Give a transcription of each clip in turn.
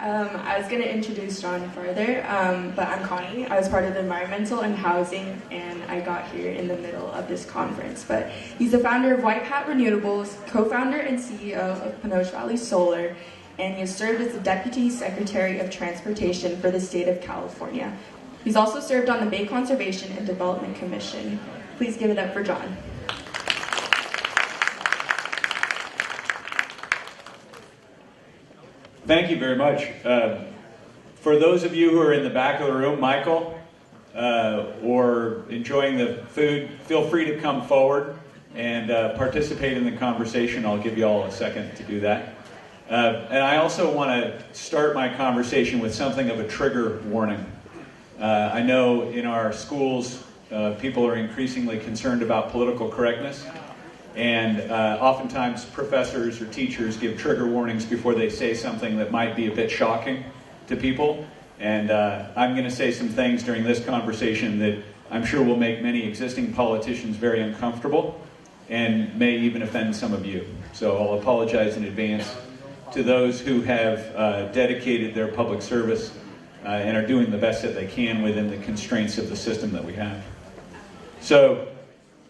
I was going to introduce John further, but I'm Connie. I was part of the environmental and housing, and I got here in the middle of this conference. But he's the founder of White Hat Renewables, co-founder and CEO of Pinot Valley Solar, and he has served as the Deputy Secretary of Transportation for the state of California. He's also served on the Bay Conservation and Development Commission. Please give it up for John. Thank you very much. For those of you who are in the back of the room, Michael, or enjoying the food, feel free to come forward and participate in the conversation. I'll give you all a second to do that. And I also want to start my conversation with something of a trigger warning. I know in our schools, people are increasingly concerned about political correctness. And oftentimes professors or teachers give trigger warnings before they say something that might be a bit shocking to people. And I'm going to say some things during this conversation that I'm sure will make many existing politicians very uncomfortable and may even offend some of you. So I'll apologize in advance to those who have dedicated their public service and are doing the best that they can within the constraints of the system that we have. So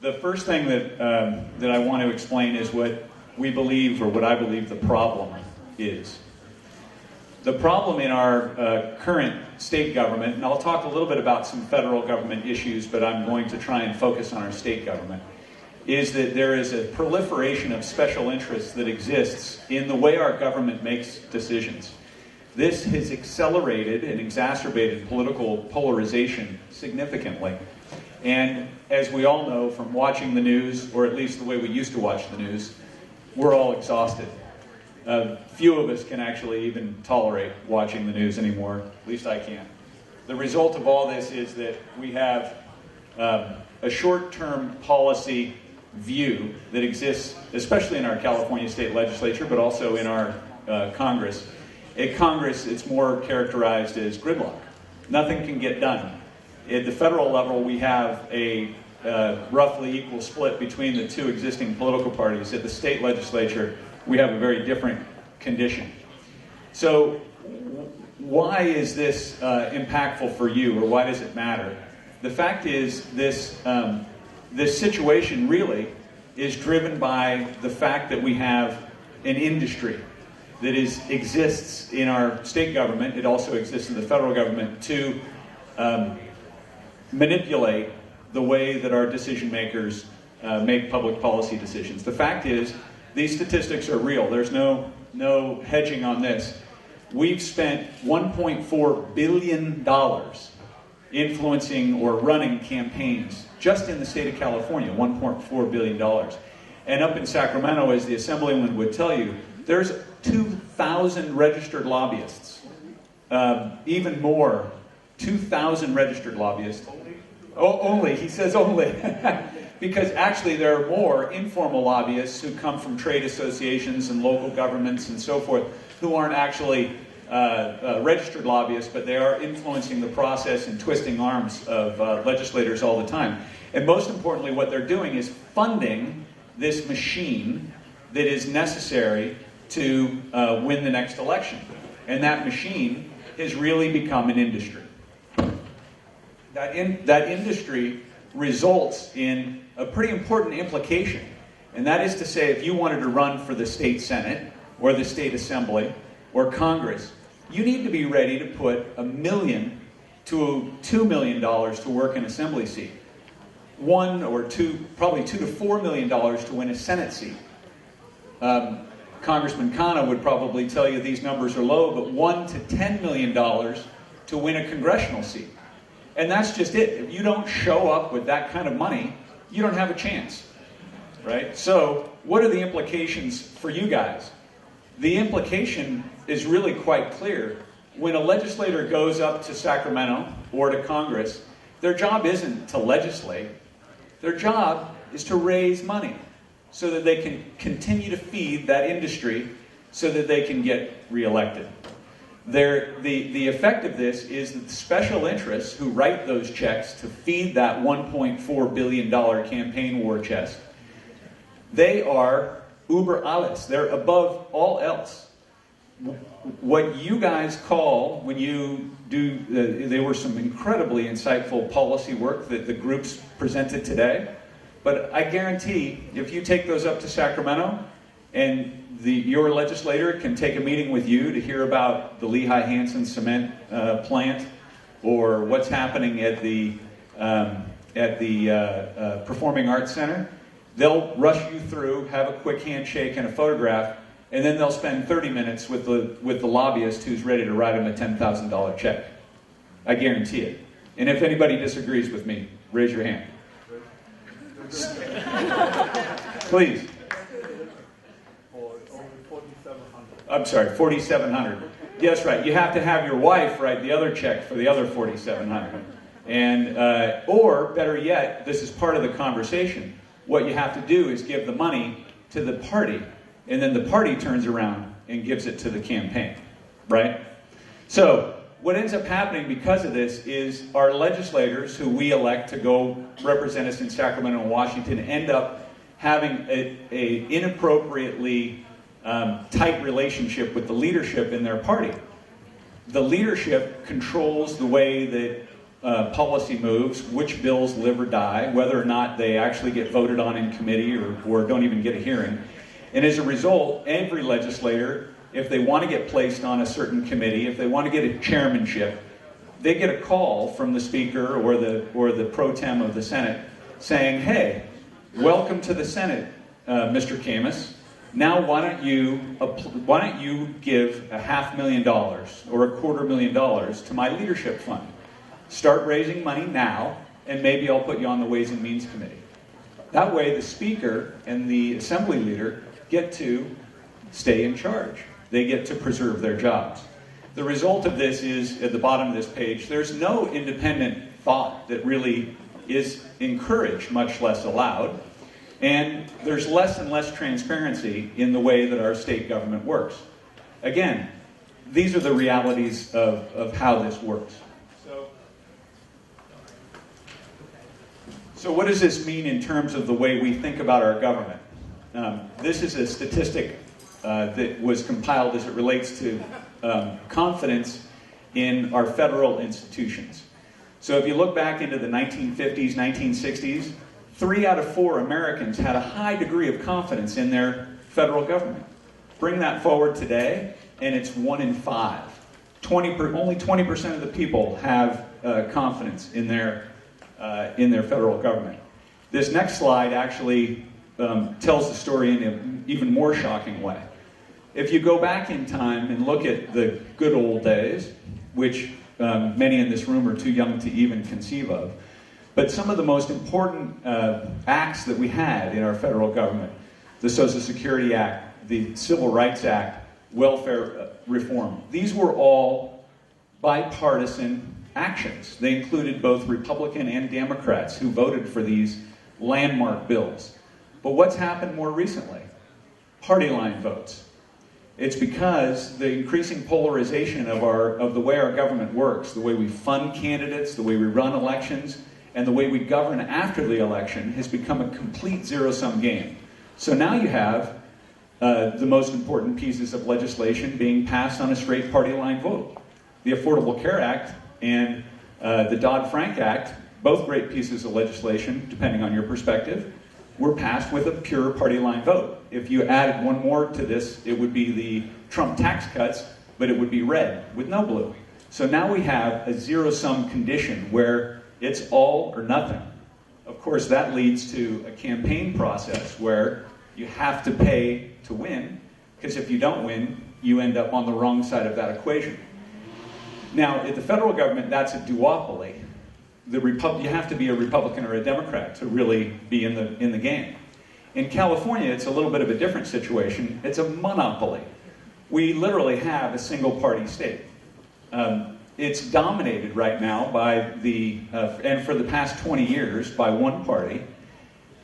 the first thing that I want to explain is what we believe, or what I believe the problem is. The problem in our current state government, and I'll talk a little bit about some federal government issues, but I'm going to try and focus on our state government, is that there is a proliferation of special interests that exists in the way our government makes decisions. This has accelerated and exacerbated political polarization significantly. And as we all know from watching the news, or at least the way we used to watch the news, we're all exhausted. Few of us can actually even tolerate watching the news anymore. At least I can't. The result of all this is that we have a short-term policy view that exists, especially in our California state legislature, but also in our Congress. At Congress, it's more characterized as gridlock. Nothing can get done. At the federal level, we have a roughly equal split between the two existing political parties. At the state legislature, we have a very different condition. So why is this impactful for you, or why does it matter? The fact is, this situation really is driven by the fact that we have an industry that exists in our state government. It also exists in the federal government to manipulate the way that our decision makers make public policy decisions. The fact is, these statistics are real. There's no hedging on this. We've spent $1.4 billion influencing or running campaigns just in the state of California, $1.4 billion. And up in Sacramento, as the Assemblyman would tell you, there's 2,000 registered lobbyists. Even more, 2,000 registered lobbyists. Oh, only, he says only. Because actually there are more informal lobbyists who come from trade associations and local governments and so forth, who aren't actually registered lobbyists, but they are influencing the process and twisting arms of legislators all the time. And most importantly, what they're doing is funding this machine that is necessary to win the next election. And that machine has really become an industry. That industry results in a pretty important implication. And that is to say, if you wanted to run for the state Senate, or the state Assembly, or Congress, you need to be ready to put $1 million to $2 million to work an assembly seat. $1 or $2, probably $2 to $4 million to win a Senate seat. Congressman Khanna would probably tell you these numbers are low, but $1 to $10 million to win a congressional seat. And that's just it. If you don't show up with that kind of money, you don't have a chance, right? So what are the implications for you guys? The implication is really quite clear. When a legislator goes up to Sacramento or to Congress, their job isn't to legislate. Their job is to raise money so that they can continue to feed that industry so that they can get reelected. The effect of this is that the special interests who write those checks to feed that $1.4 billion campaign war chest, they are uber alles. They're above all else. what you guys call, when you do, there were some incredibly insightful policy work that the groups presented today, but I guarantee if you take those up to Sacramento and your legislator can take a meeting with you to hear about the Lehigh-Hanson cement plant or what's happening at the Performing Arts Center, they'll rush you through, have a quick handshake and a photograph, and then they'll spend 30 minutes with the lobbyist who's ready to write them a $10,000 check. I guarantee it. And if anybody disagrees with me, raise your hand. Please. I'm sorry, $4,700. Yes, right. You have to have your wife write the other check for the other $4,700. And, or better yet, this is part of the conversation. What you have to do is give the money to the party, and then the party turns around and gives it to the campaign, right? So what ends up happening because of this is our legislators who we elect to go represent us in Sacramento and Washington end up having a inappropriately tight relationship with the leadership in their party. The leadership controls the way that policy moves, which bills live or die, whether or not they actually get voted on in committee or don't even get a hearing. And as a result, every legislator, if they want to get placed on a certain committee, if they want to get a chairmanship, they get a call from the Speaker or the pro tem of the Senate saying, hey, welcome to the Senate, Mr. Camus. Now why don't you give $500,000 or $250,000 to my leadership fund? Start raising money now, and maybe I'll put you on the Ways and Means Committee. That way the Speaker and the Assembly Leader get to stay in charge. They get to preserve their jobs. The result of this is, at the bottom of this page, there's no independent thought that really is encouraged, much less allowed. And there's less and less transparency in the way that our state government works. Again, these are the realities of how this works. So what does this mean in terms of the way we think about our government? This is a statistic that was compiled as it relates to confidence in our federal institutions. So if you look back into the 1950s, 1960s, 3 out of 4 Americans had a high degree of confidence in their federal government. Bring that forward today, and it's 1 in 5. Only 20% of the people have confidence in their federal government. This next slide actually tells the story in an even more shocking way. If you go back in time and look at the good old days, which many in this room are too young to even conceive of, but some of the most important acts that we had in our federal government, the Social Security Act, the Civil Rights Act, welfare reform, these were all bipartisan actions. They included both Republican and Democrats who voted for these landmark bills. But what's happened more recently? Party line votes. It's because the increasing polarization of the way our government works, the way we fund candidates, the way we run elections, and the way we govern after the election has become a complete zero-sum game. So now you have the most important pieces of legislation being passed on a straight party line vote. The Affordable Care Act and the Dodd-Frank Act, both great pieces of legislation, depending on your perspective, were passed with a pure party line vote. If you added one more to this, it would be the Trump tax cuts, but it would be red with no blue. So now we have a zero-sum condition where it's all or nothing. Of course, that leads to a campaign process where you have to pay to win, because if you don't win, you end up on the wrong side of that equation. Now, at the federal government, that's a duopoly. You have to be a Republican or a Democrat to really be in the game. In California, it's a little bit of a different situation. It's a monopoly. We literally have a single-party state. It's dominated right now by and for the past 20 years, by one party.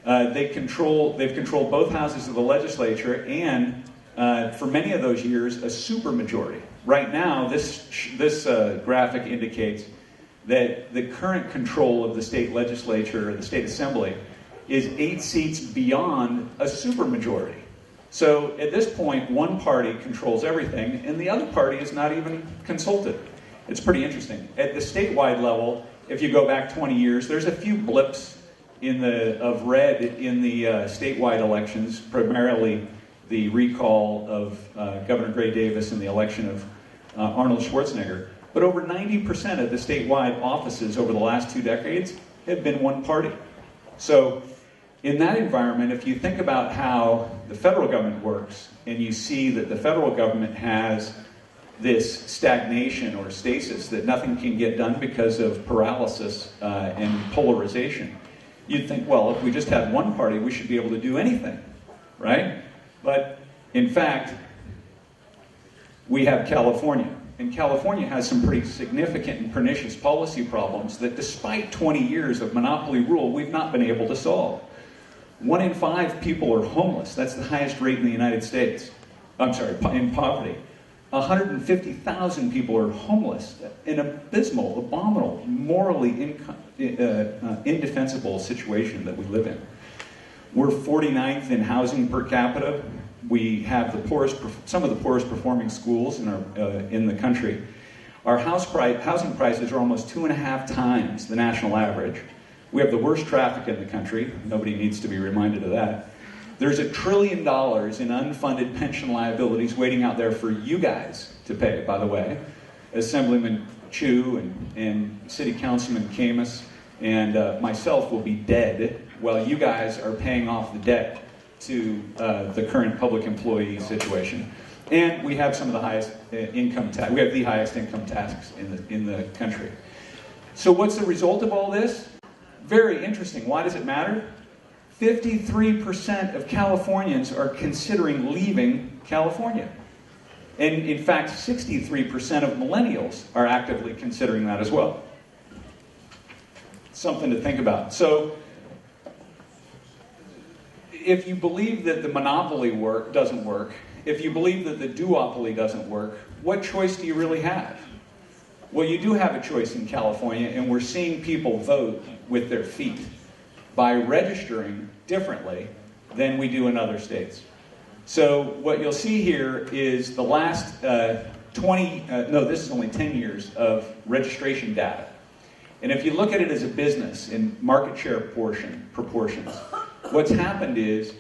They've controlled both houses of the legislature, and for many of those years, a supermajority. Right now, this graphic indicates that the current control of the state legislature or the state assembly is 8 seats beyond a supermajority. So at this point, one party controls everything, and the other party is not even consulted. It's pretty interesting. At the statewide level, if you go back 20 years, there's a few blips of red in the statewide elections, primarily the recall of Governor Gray Davis and the election of Arnold Schwarzenegger. But over 90% of the statewide offices over the last 2 decades have been one party. So in that environment, if you think about how the federal government works, and you see that the federal government has this stagnation or stasis, that nothing can get done because of paralysis and polarization, you'd think, well, if we just had one party, we should be able to do anything, right? But in fact, we have California. And California has some pretty significant and pernicious policy problems that despite 20 years of monopoly rule, we've not been able to solve. 1 in 5 people are homeless. That's the highest rate in the United States. I'm sorry, in poverty. 150,000 people are homeless. An abysmal, abominable, morally indefensible situation that we live in. We're 49th in housing per capita. We have some of the poorest performing schools in the country. Our housing prices are almost 2.5 times the national average. We have the worst traffic in the country. Nobody needs to be reminded of that. There's $1 trillion in unfunded pension liabilities waiting out there for you guys to pay, by the way. Assemblyman Chu and City Councilman Camus and myself will be dead while you guys are paying off the debt to the current public employee situation. And we have some of the highest income tax. We have the highest income tax in the country. So what's the result of all this? Very interesting. Why does it matter? 53% of Californians are considering leaving California. And in fact, 63% of millennials are actively considering that as well. Something to think about. So, if you believe that the monopoly doesn't work, if you believe that the duopoly doesn't work, what choice do you really have? Well, you do have a choice in California, and we're seeing people vote with their feet by registering differently than we do in other states. So what you'll see here is the last this is only 10 years of registration data. And if you look at it as a business in market share proportions, what's happened is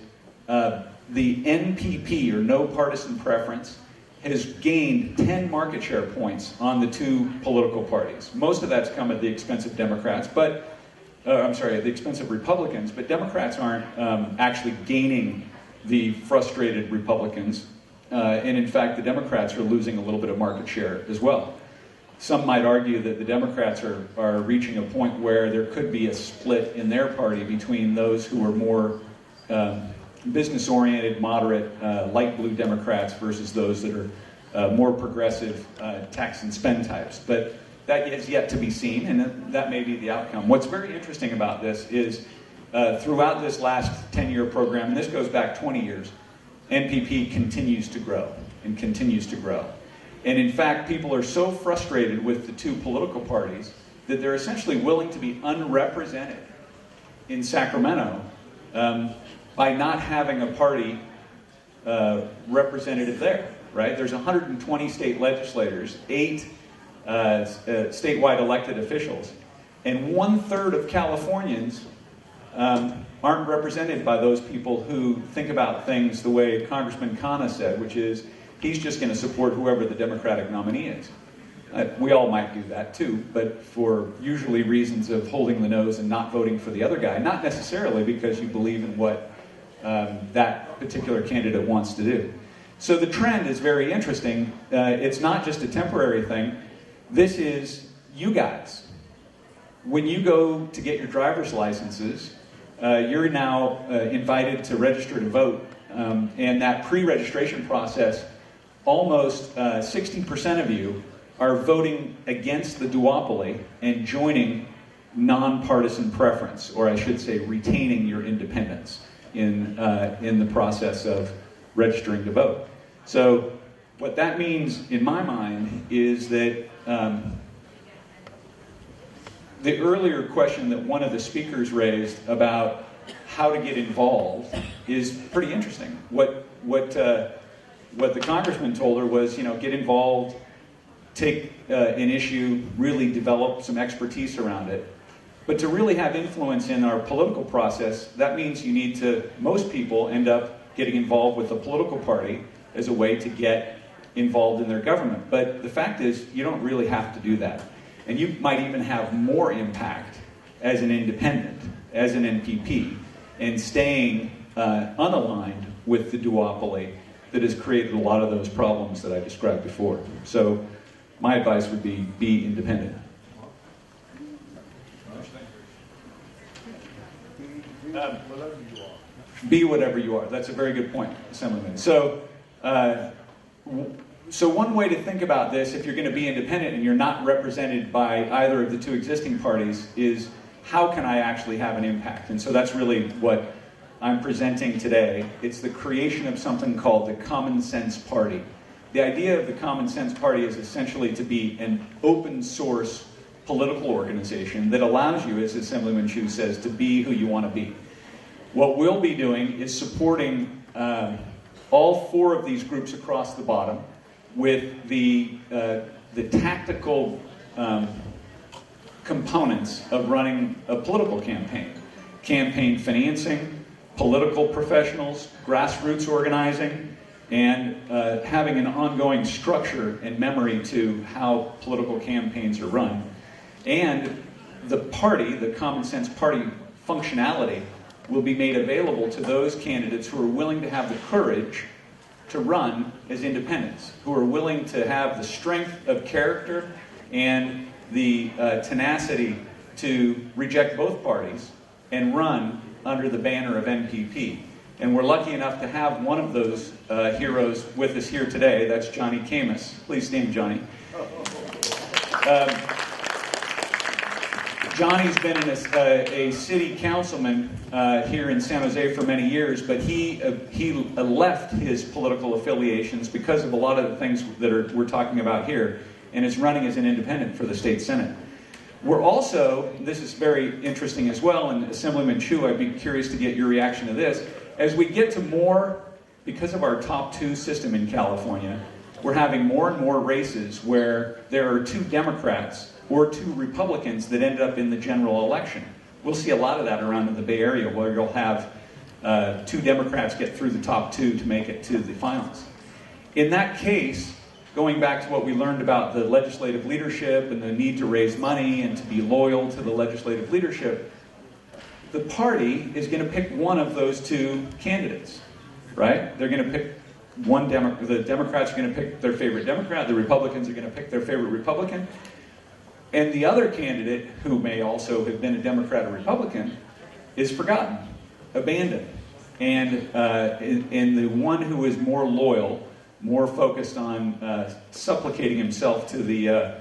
the NPP, or no partisan preference, has gained 10 market share points on the 2 political parties. Most of that's come at the expense of Democrats, but the expense of Republicans, but Democrats aren't actually gaining the frustrated Republicans. And in fact, the Democrats are losing a little bit of market share as well. Some might argue that the Democrats are reaching a point where there could be a split in their party between those who are more business-oriented, moderate, light blue Democrats versus those that are more progressive tax and spend types. But that is yet to be seen, and that may be the outcome. What's very interesting about this is throughout this last 10-year program, and this goes back 20 years, NPP continues to grow and continues to grow. And in fact, people are so frustrated with the 2 political parties that they're essentially willing to be unrepresented in Sacramento by not having a party representative there, right? There's 120 state legislators, 8 statewide elected officials, and 1/3 of Californians aren't represented by those people who think about things the way Congressman Camus said, which is he's just going to support whoever the Democratic nominee is. We all might do that too, but for usually reasons of holding the nose and not voting for the other guy, not necessarily because you believe in what that particular candidate wants to do. So the trend is very interesting. It's not just a temporary thing. This is you guys. When you go to get your driver's licenses, you're now invited to register to vote. And that pre-registration process, almost 60% of you are voting against the duopoly and joining nonpartisan preference, or I should say retaining your independence in the process of registering to vote. So what that means in my mind is that the earlier question that one of the speakers raised about how to get involved is pretty interesting. What the congressman told her was, get involved, take an issue, really develop some expertise around it. But to really have influence in our political process, that means you need to, most people end up getting involved with a political party as a way to get involved in their government. But the fact is, you don't really have to do that. And you might even have more impact as an independent, as an NPP, and staying unaligned with the duopoly that has created a lot of those problems that I described before. So my advice would be independent. Be whatever you are. That's a very good point, Assemblyman. So one way to think about this, if you're going to be independent and you're not represented by either of the two existing parties, is how can I actually have an impact? And so that's really what I'm presenting today. It's the creation of something called the Common Sense Party. The idea of the Common Sense Party is essentially to be an open source political organization that allows you, as Assemblyman Chu says, to be who you want to be. What we'll be doing is supporting all four of these groups across the bottom with the tactical components of running a political campaign. Campaign financing, political professionals, grassroots organizing, and having an ongoing structure and memory to how political campaigns are run. And the party, the Common Sense Party functionality, will be made available to those candidates who are willing to have the courage to run as independents, who are willing to have the strength of character and the tenacity to reject both parties and run under the banner of NPP. And we're lucky enough to have one of those heroes with us here today. That's Johnny Camus. Please stand, Johnny. Johnny's been a city councilman here in San Jose for many years, but he left his political affiliations because of a lot of the things that we're talking about here, and is running as an independent for the state senate. We're also, this is very interesting as well, and Assemblyman Chu, I'd be curious to get your reaction to this, as we get to more, because of our top two system in California, we're having more and more races where there are two Democrats or two Republicans that end up in the general election. We'll see a lot of that around in the Bay Area, where you'll have two Democrats get through the top two to make it to the finals. In that case, going back to what we learned about the legislative leadership and the need to raise money and to be loyal to the legislative leadership, the party is going to pick one of those two candidates, right? They're going to pick one the Democrats are going to pick their favorite Democrat, the Republicans are going to pick their favorite Republican, and the other candidate, who may also have been a Democrat or Republican, is forgotten, abandoned. And the one who is more loyal, more focused on supplicating himself to the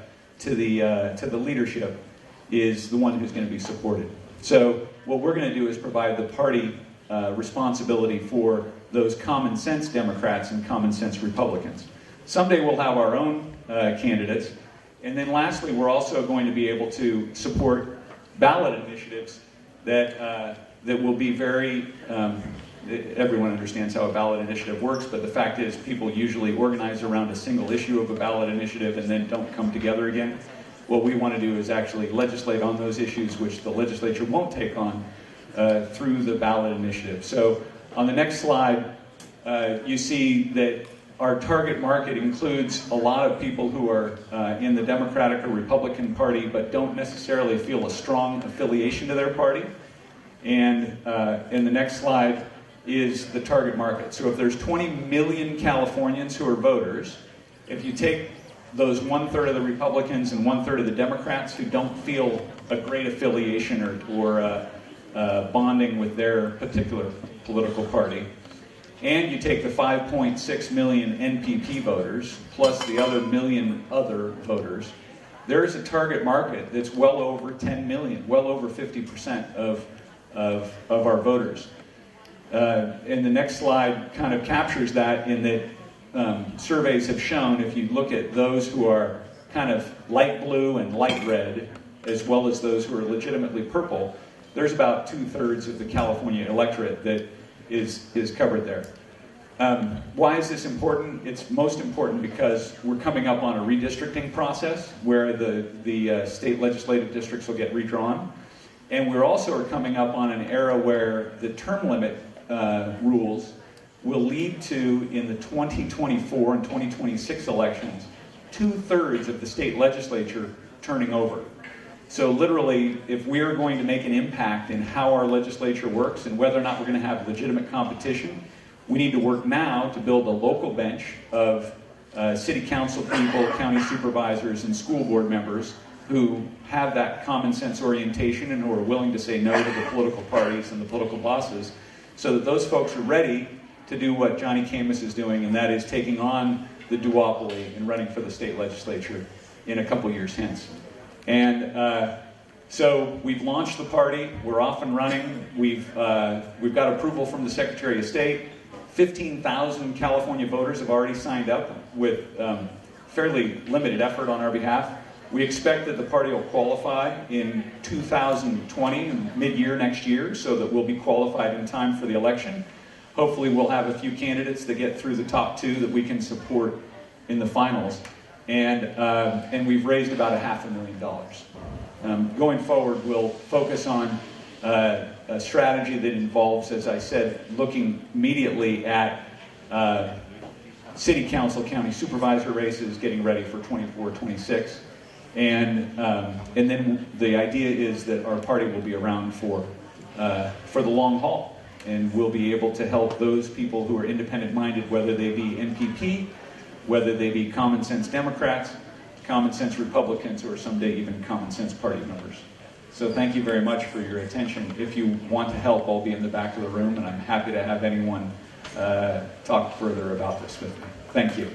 leadership, is the one who's going to be supported. So what we're going to do is provide the party responsibility for those common sense Democrats and common sense Republicans. Someday we'll have our own candidates. And then lastly, we're also going to be able to support ballot initiatives that will be very, everyone understands how a ballot initiative works, but the fact is people usually organize around a single issue of a ballot initiative and then don't come together again. What we want to do is actually legislate on those issues which the legislature won't take on through the ballot initiative. So on the next slide, you see that our target market includes a lot of people who are in the Democratic or Republican Party but don't necessarily feel a strong affiliation to their party. And in the next slide is the target market. So if there's 20 million Californians who are voters, if you take those 1/3 of the Republicans and 1/3 of the Democrats who don't feel a great affiliation or bonding with their particular political party, and you take the 5.6 million NPP voters, plus the other million other voters, there's a target market that's well over 10 million, well over 50% of our voters. And the next slide kind of captures that, in that surveys have shown, if you look at those who are kind of light blue and light red, as well as those who are legitimately purple, there's about 2/3 of the California electorate that is covered there. Why is this important? It's most important because we're coming up on a redistricting process where the state legislative districts will get redrawn. And we're also coming up on an era where the term limit rules will lead to, in the 2024 and 2026 elections, 2/3 of the state legislature turning over. So literally, if we are going to make an impact in how our legislature works and whether or not we're going to have legitimate competition, we need to work now to build a local bench of city council people, county supervisors, and school board members who have that common sense orientation and who are willing to say no to the political parties and the political bosses, so that those folks are ready to do what Johnny Camus is doing, and that is taking on the duopoly and running for the state legislature in a couple years hence. And so we've launched the party. We're off and running. We've got approval from the Secretary of State. 15,000 California voters have already signed up with fairly limited effort on our behalf. We expect that the party will qualify in 2020, mid-year next year, so that we'll be qualified in time for the election. Hopefully we'll have a few candidates that get through the top two that we can support in the finals. And we've raised about $500,000. Going forward, we'll focus on a strategy that involves, as I said, looking immediately at city council, county supervisor races, getting ready for 24, 26. And then the idea is that our party will be around for the long haul. And we'll be able to help those people who are independent-minded, whether they be NPP, whether they be common sense Democrats, common sense Republicans, or someday even common sense party members. So thank you very much for your attention. If you want to help, I'll be in the back of the room, and I'm happy to have anyone talk further about this with me. Thank you.